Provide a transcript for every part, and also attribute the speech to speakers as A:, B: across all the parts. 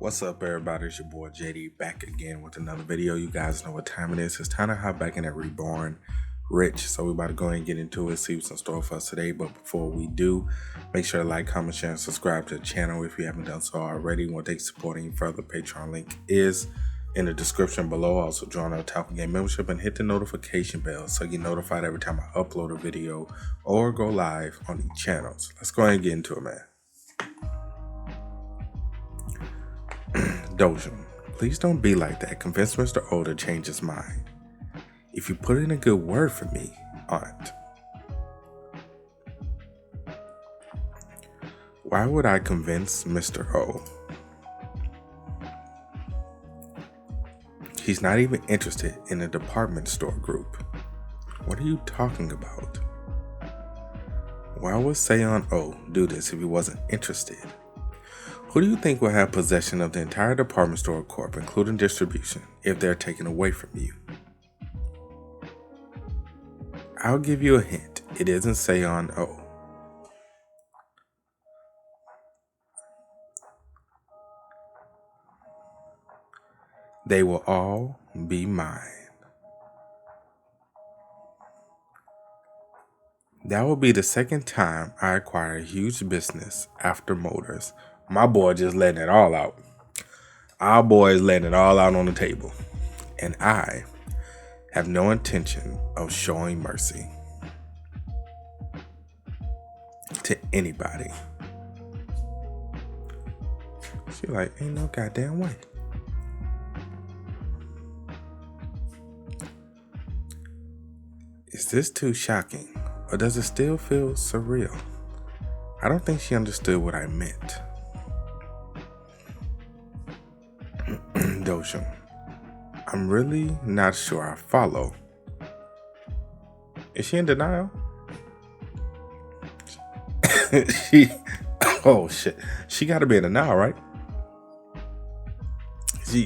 A: What's up, everybody? It's your boy JD back again with another video. You guys know what time it is. It's time to hop back in that Reborn Rich. So we're about to go ahead and get into it, see what's in store for us today. But before we do, make sure to like, comment, share, and subscribe to the channel if you haven't done so already. Want to take support any further, Patreon link is in the description below. Also join our TheOtakuFix membership and hit the notification bell so you get notified every time I upload a video or go live on these channels. Let's go ahead and get into it, man. Dojun, please don't be like that. Convince Mr. O to change his mind. If you put in a good word for me, aunt. Why would I convince Mr. O? He's not even interested in a department store group. What are you talking about? Why would Soonyang O do this if he wasn't interested? Who do you think will have possession of the entire department store corp, including distribution, if they're taken away from you? I'll give you a hint. It isn't Soonyang O. They will all be mine. That will be the second time I acquire a huge business after Motors. My boy just letting it all out. Our boy is letting it all out on the table. And I have no intention of showing mercy to anybody. She like, ain't no goddamn way. Is this too shocking? Or does it still feel surreal? I don't think she understood what I meant. Dojun, I'm really not sure I follow. Is she in denial? Oh shit. She gotta be in denial, right?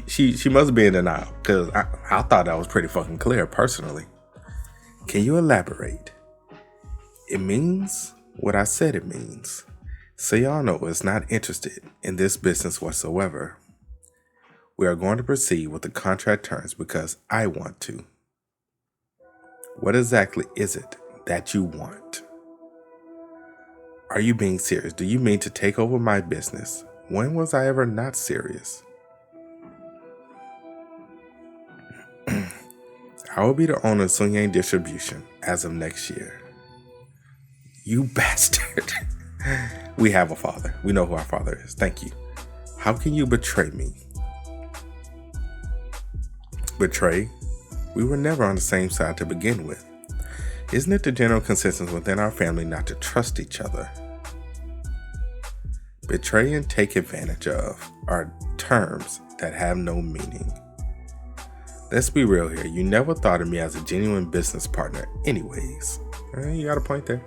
A: She must be in denial, because I thought that was pretty fucking clear personally. Can you elaborate? It means what I said it means. Soonyang is not interested in this business whatsoever. We are going to proceed with the contract terms because I want to. What exactly is it that you want? Are you being serious? Do you mean to take over my business? When was I ever not serious? I will be the owner of Soonyang Distribution as of next year. You bastard. We have a father. We know who our father is. Thank you. How can you betray me? Betray? We were never on the same side to begin with. Isn't it the general consensus within our family not to trust each other? Betray and take advantage of are terms that have no meaning. Let's be real here. You never thought of me as a genuine business partner anyways. You got a point there.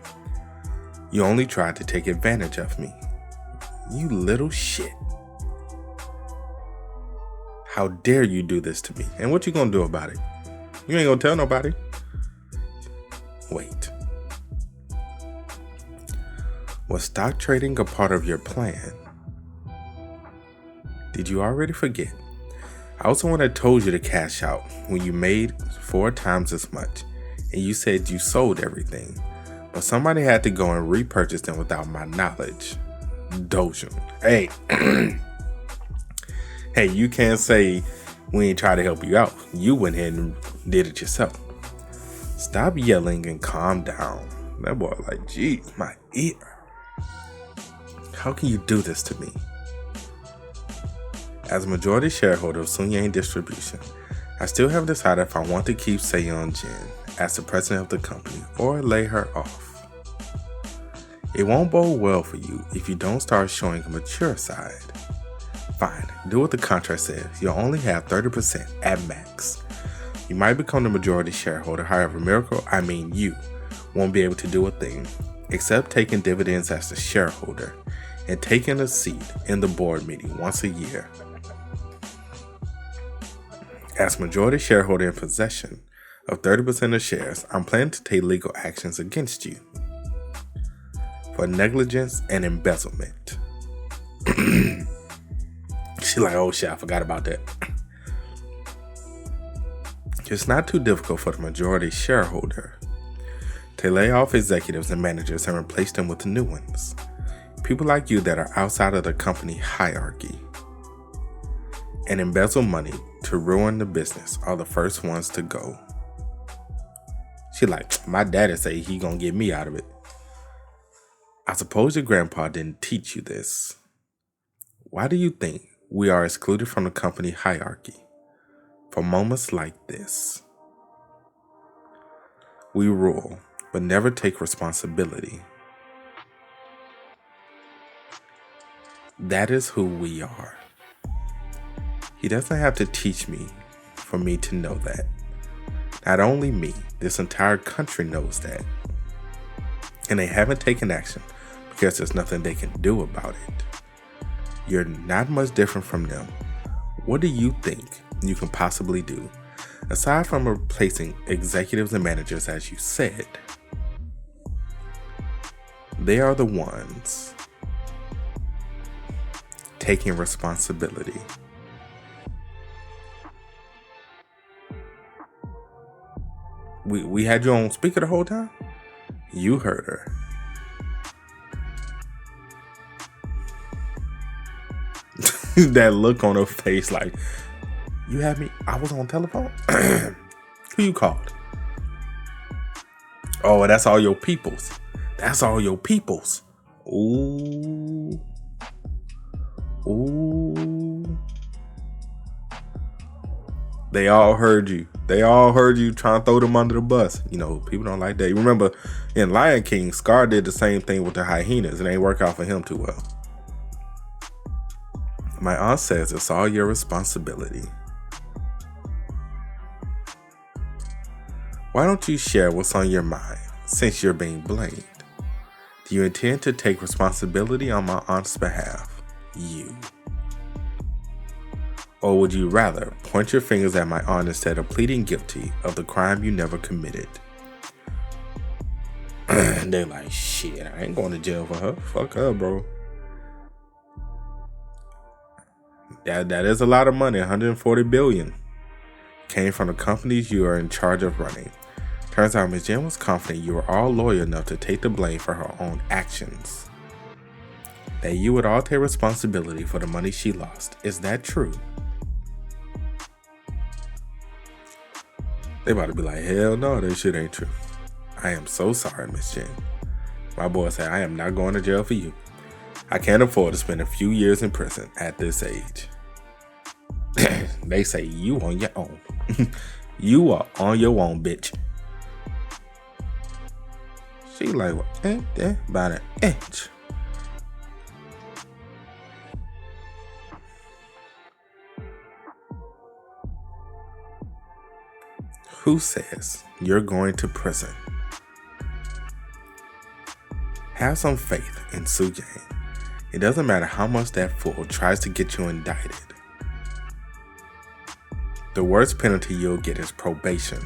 A: You only tried to take advantage of me. You little shit. How dare you do this to me? And what you gonna do about it? You ain't gonna tell nobody. Wait. Was stock trading a part of your plan? Did you already forget? I was the one that told you to cash out when you made 4 times as much, and you said you sold everything, but somebody had to go and repurchase them without my knowledge. Dojun. Hey. Hey, you can't say we ain't try to help you out. You went ahead and did it yourself. Stop yelling and calm down. That boy like, gee, my ear. How can you do this to me? As a majority shareholder of Soonyang Distribution, I still haven't decided if I want to keep Soonyang Jin as the president of the company or lay her off. It won't bode well for you if you don't start showing a mature side. Fine, do what the contract says. You'll only have 30% at max. You might become the majority shareholder, however, you won't be able to do a thing except taking dividends as the shareholder and taking a seat in the board meeting once a year. As majority shareholder in possession of 30% of shares, I'm planning to take legal actions against you for negligence and embezzlement. She's like, oh shit, I forgot about that. It's not too difficult for the majority shareholder to lay off executives and managers and replace them with new ones. People like you that are outside of the company hierarchy and embezzle money to ruin the business are the first ones to go. She like, my daddy say he gonna get me out of it. I suppose your grandpa didn't teach you this. Why do you think we are excluded from the company hierarchy for moments like this? We rule, but never take responsibility. That is who we are. He doesn't have to teach me for me to know that. Not only me, this entire country knows that. And they haven't taken action because there's nothing they can do about it. You're not much different from them. What do you think you can possibly do, aside from replacing executives and managers as you said? They are the ones taking responsibility. We had you on speaker the whole time? You heard her. That look on her face like, you had me? I was on telephone? Who you called? Oh, that's all your peoples. That's all your peoples. Ooh. Ooh. They all heard you. They all heard you trying to throw them under the bus. You know, people don't like that. You remember in Lion King, Scar did the same thing with the hyenas and it ain't work out for him too well. My aunt says it's all your responsibility. Why don't you share what's on your mind since you're being blamed? Do you intend to take responsibility on my aunt's behalf? You. Or would you rather point your fingers at my aunt instead of pleading guilty of the crime you never committed? They're like, shit, I ain't going to jail for her. Fuck her, bro. That is a lot of money, 140 billion. Came from the companies you are in charge of running. Turns out Ms. Jen was confident you were all loyal enough to take the blame for her own actions. That you would all take responsibility for the money she lost. Is that true? They about to be like, hell no, that shit ain't true. I am so sorry, Miss Jen. My boy said, I am not going to jail for you. I can't afford to spend a few years in prison at this age. They say, you on your own. You are on your own, bitch. She like, what? About an inch. Who says you're going to prison? Have some faith in Soonyang. It doesn't matter how much that fool tries to get you indicted. The worst penalty you'll get is probation.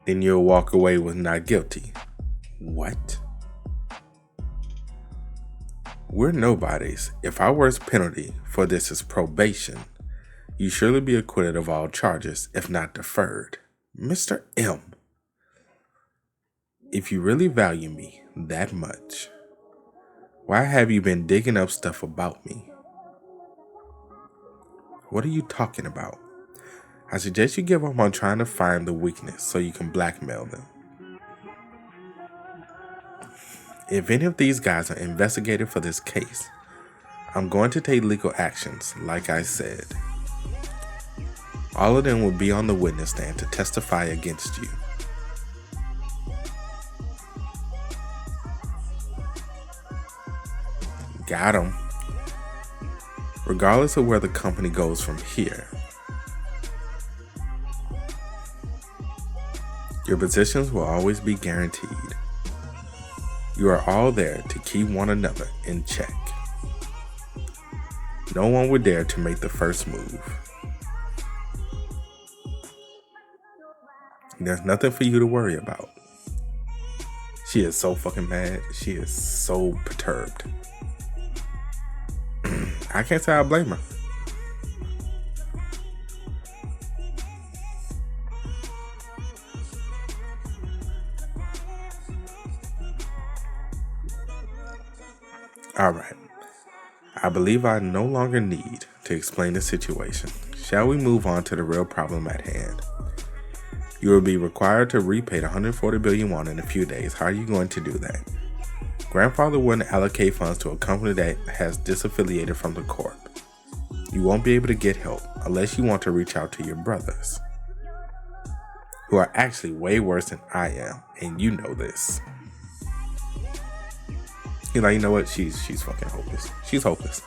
A: Then you'll walk away with not guilty. What? We're nobodies. If our worst penalty for this is probation, you surely be acquitted of all charges, if not deferred. Mr. M, if you really value me that much, why have you been digging up stuff about me? What are you talking about? I suggest you give up on trying to find the weakness so you can blackmail them. If any of these guys are investigated for this case, I'm going to take legal actions, like I said. All of them will be on the witness stand to testify against you. Got him. Regardless of where the company goes from here, your positions will always be guaranteed. You are all there to keep one another in check. No one would dare to make the first move. There's nothing for you to worry about. She is so fucking mad. She is so perturbed. I can't say I blame her. Alright, I believe I no longer need to explain the situation. Shall we move on to the real problem at hand? You will be required to repay the 140 billion won in a few days. How are you going to do that? Grandfather wouldn't allocate funds to a company that has disaffiliated from the corp. You won't be able to get help unless you want to reach out to your brothers, who are actually way worse than I am, and you know this. You're like, you know what? She's fucking hopeless. She's hopeless.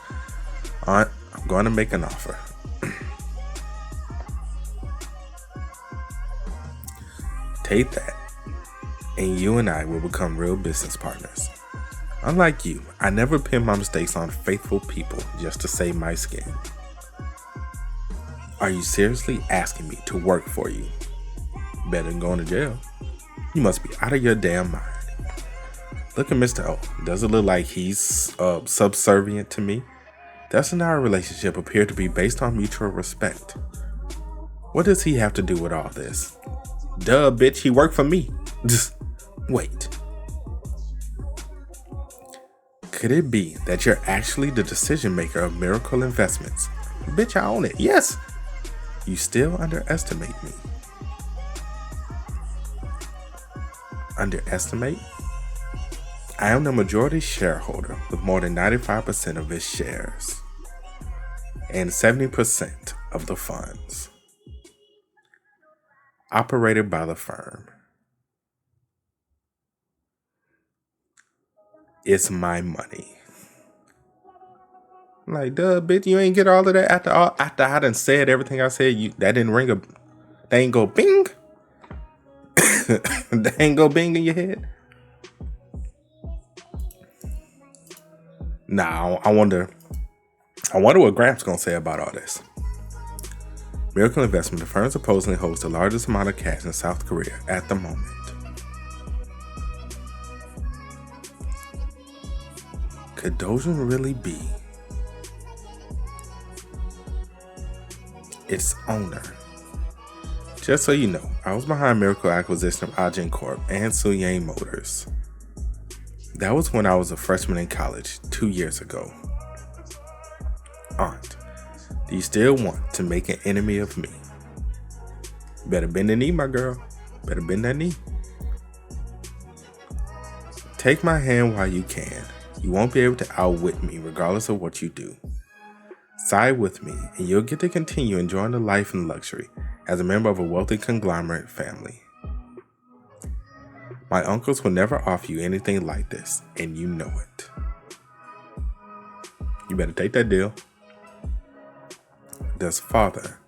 A: Aunt, I'm going to make an offer. Take that, and you and I will become real business partners. Unlike you, I never pin my mistakes on faithful people just to save my skin. Are you seriously asking me to work for you? Better than going to jail. You must be out of your damn mind. Look at Mr. O. Does it look like he's subservient to me? Doesn't our relationship appear to be based on mutual respect? What does he have to do with all this? Duh, bitch, he worked for me. Just wait. Could it be that you're actually the decision maker of Miracle Investments? Bitch, I own it. Yes. You still underestimate me. Underestimate? I am the majority shareholder with more than 95% of its shares and 70% of the funds operated by the firm. It's my money. I'm like, duh, bitch, you ain't get all of that after I done said everything I said. That didn't ring that ain't go bing. That ain't go bing in your head. Now I wonder what Gramps gonna say about all this. Miracle Investment, the firm supposedly holds the largest amount of cash in South Korea at the moment. Could Dojun really be its owner? Just so you know, I was behind Miracle acquisition of Dojun Corp and Soonyang Motors. That was when I was a freshman in college 2 years ago. Aunt, do you still want to make an enemy of me? Better bend the knee, my girl. Better bend that knee. Take my hand while you can. You won't be able to outwit me regardless of what you do. Side with me and you'll get to continue enjoying the life and luxury as a member of a wealthy conglomerate family. My uncles will never offer you anything like this, and you know it. You better take that deal. Does father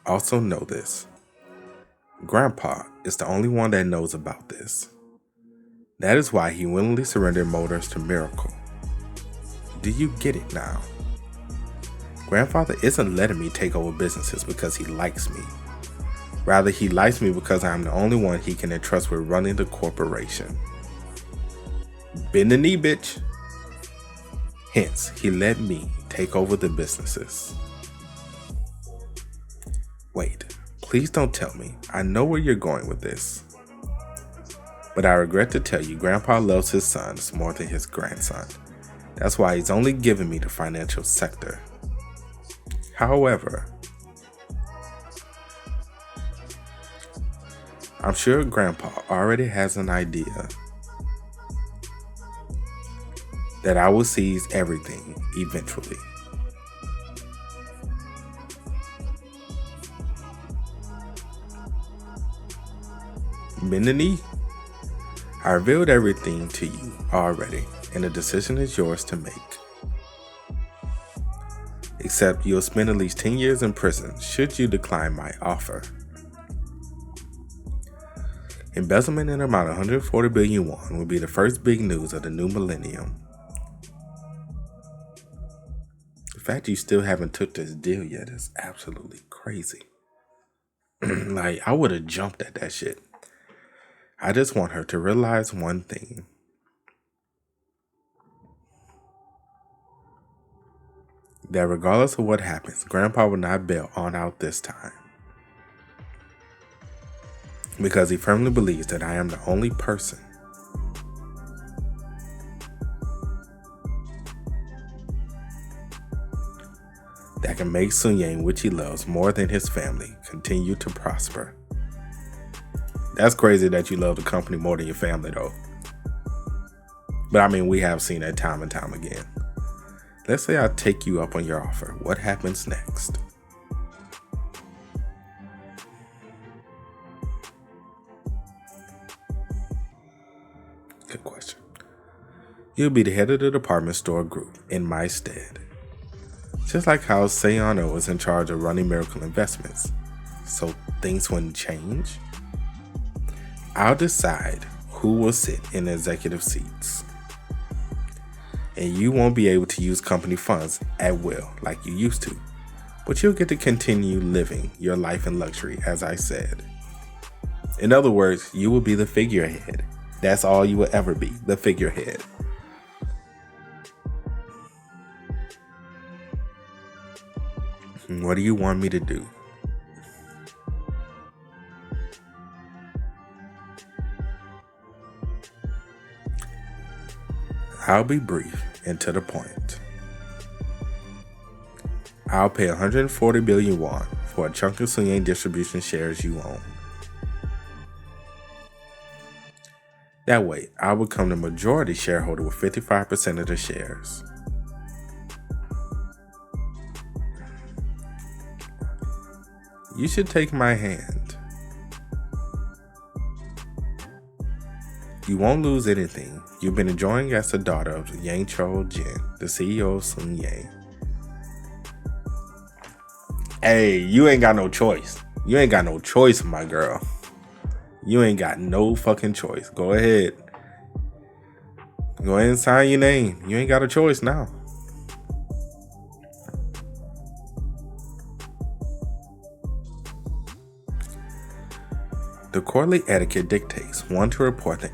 A: also know this? Grandpa is the only one that knows about this. That is why he willingly surrendered Motors to Miracle. Do you get it now? Grandfather isn't letting me take over businesses because he likes me. Rather, he likes me because I'm the only one he can entrust with running the corporation. Bend the knee, bitch. Hence, he let me take over the businesses. Wait, please don't tell me. I know where you're going with this. But I regret to tell you, Grandpa loves his sons more than his grandson. That's why he's only given me the financial sector. However, I'm sure Grandpa already has an idea that I will seize everything eventually. Bend the knee. I revealed everything to you already, and the decision is yours to make. Except you'll spend at least 10 years in prison should you decline my offer. Embezzlement in an amount of 140 billion won will be the first big news of the new millennium. The fact you still haven't took this deal yet is absolutely crazy. Like, I would have jumped at that shit. I just want her to realize one thing. that regardless of what happens, Grandpa will not bail on out this time. Because he firmly believes that I am the only person that can make Soonyang, which he loves more than his family, continue to prosper. That's crazy that you love the company more than your family, though. But I mean, we have seen that time and time again. Let's say I take you up on your offer. What happens next? Good question. You'll be the head of the department store group in my stead. Just like how Hyeonwoo was in charge of running Miracle Investments. So things wouldn't change. I'll decide who will sit in the executive seats. And you won't be able to use company funds at will like you used to. But you'll get to continue living your life in luxury, as I said. In other words, you will be the figurehead. That's all you will ever be, the figurehead. What do you want me to do? I'll be brief and to the point. I'll pay 140 billion won for a chunk of Soonyang distribution shares you own. That way, I'll become the majority shareholder with 55% of the shares. You should take my hand. You won't lose anything. You've been enjoying as the daughter of Dojun Jin, the CEO of Soonyang. Hey, you ain't got no choice. You ain't got no choice, my girl. You ain't got no fucking choice. Go ahead. Go ahead and sign your name. You ain't got a choice now. The courtly etiquette dictates one to report to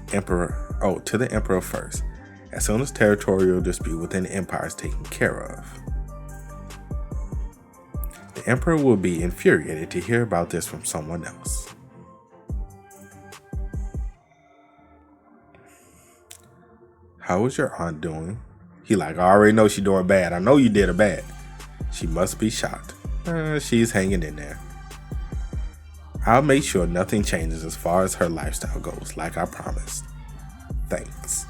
A: the emperor first, as soon as territorial dispute within the empire is taken care of. The emperor will be infuriated to hear about this from someone else. How is your aunt doing? He like, I already know she doing bad. I know you did her bad. She must be shocked. She's hanging in there. I'll make sure nothing changes as far as her lifestyle goes, like I promised. Thanks.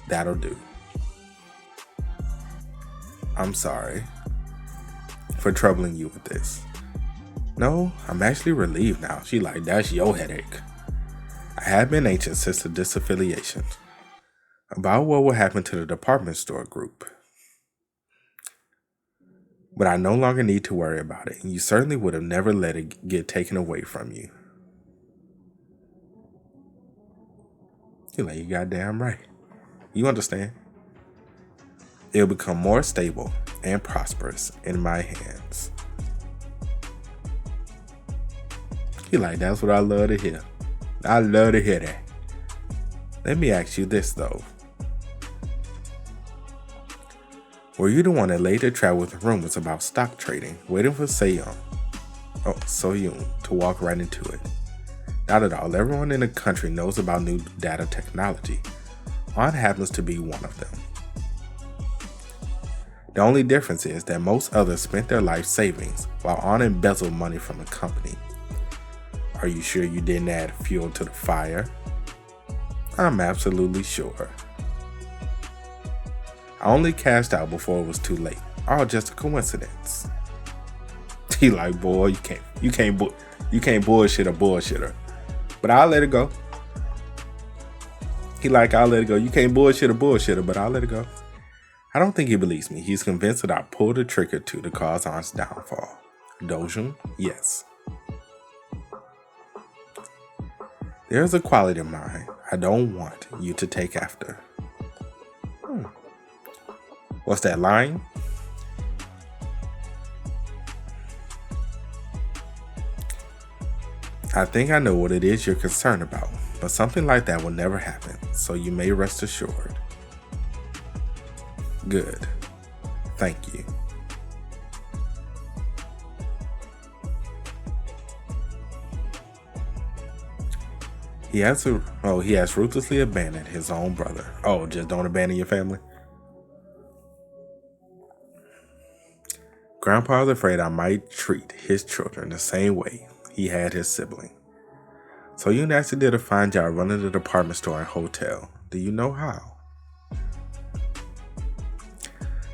A: That'll do. I'm sorry for troubling you with this. No, I'm actually relieved now. She like, that's your headache. I have been anxious since the disaffiliation about what will happen to the department store group. But I no longer need to worry about it, and you certainly would have never let it get taken away from you. You're like, you goddamn right. You understand? It'll become more stable and prosperous in my hands. You're like, that's what I love to hear. I love to hear that. Let me ask you this, though. Were you the one that later traveled with rumors about stock trading, waiting for Soonyang to walk right into it? Not at all. Everyone in the country knows about new data technology. Aunt happens to be one of them. The only difference is that most others spent their life savings, while Aunt embezzled money from the company. Are you sure you didn't add fuel to the fire? I'm absolutely sure. I only cashed out before it was too late. All just a coincidence. He like, boy, you can't bullshit a bullshitter. But I'll let it go. He like, I'll let it go. You can't bullshit a bullshitter, but I'll let it go. I don't think he believes me. He's convinced that I pulled a trick or two to cause Aunt's downfall. Dojun, yes. There's a quality of mine I don't want you to take after. What's that line? I think I know what it is you're concerned about, but something like that will never happen, so you may rest assured. Good. Thank you. He has ruthlessly abandoned his own brother. Oh, just don't abandon your family? Grandpa is afraid I might treat his children the same way he had his sibling. So you actually did a fine job running the department store and hotel. Do you know how?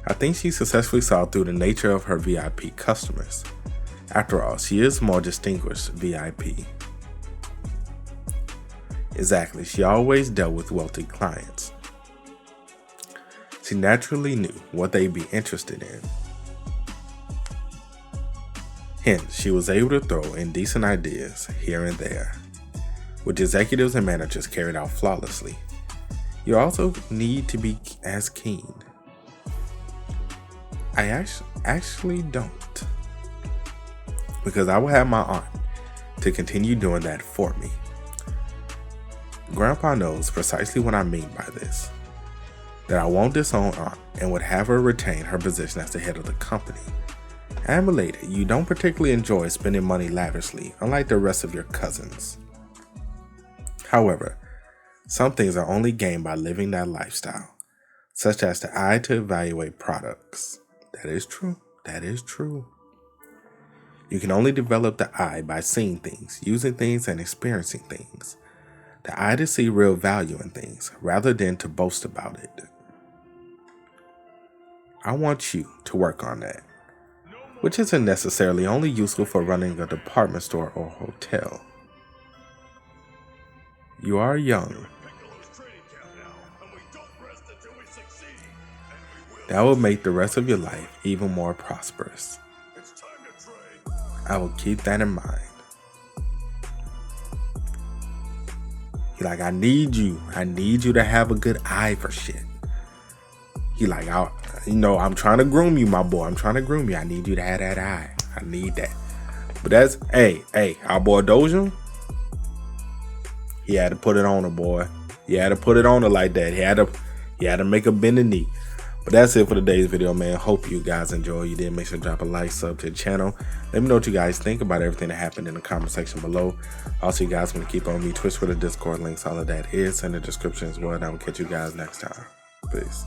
A: I think she successfully saw through the nature of her VIP customers. After all, she is more distinguished VIP. Exactly, she always dealt with wealthy clients. She naturally knew what they'd be interested in. Hence, she was able to throw in decent ideas here and there, which executives and managers carried out flawlessly. You also need to be as keen. I actually don't, because I will have my aunt to continue doing that for me. Grandpa knows precisely what I mean by this, that I won't disown aunt and would have her retain her position as the head of the company. And related, you don't particularly enjoy spending money lavishly, unlike the rest of your cousins. However, some things are only gained by living that lifestyle, such as the eye to evaluate products. That is true. That is true. You can only develop the eye by seeing things, using things, and experiencing things. The eye to see real value in things, rather than to boast about it. I want you to work on that, which isn't necessarily only useful for running a department store or hotel. You are young. That will make the rest of your life even more prosperous. I will keep that in mind. He like, I need you to have a good eye for shit. He like, I'm trying to groom you, my boy. I'm trying to groom you. I need you to have that eye. I need that. But that's, hey, our boy Dojun, he had to put it on her, boy. He had to put it on her like that. He had to make a bend the knee. But that's it for today's video, man. Hope you guys enjoy. You did, make sure to drop a like, sub to the channel. Let me know what you guys think about everything that happened in the comment section below. Also, you guys want to keep on me, Twitch, Twitter, Discord links, all of that is in the description as well. And I will catch you guys next time. Peace.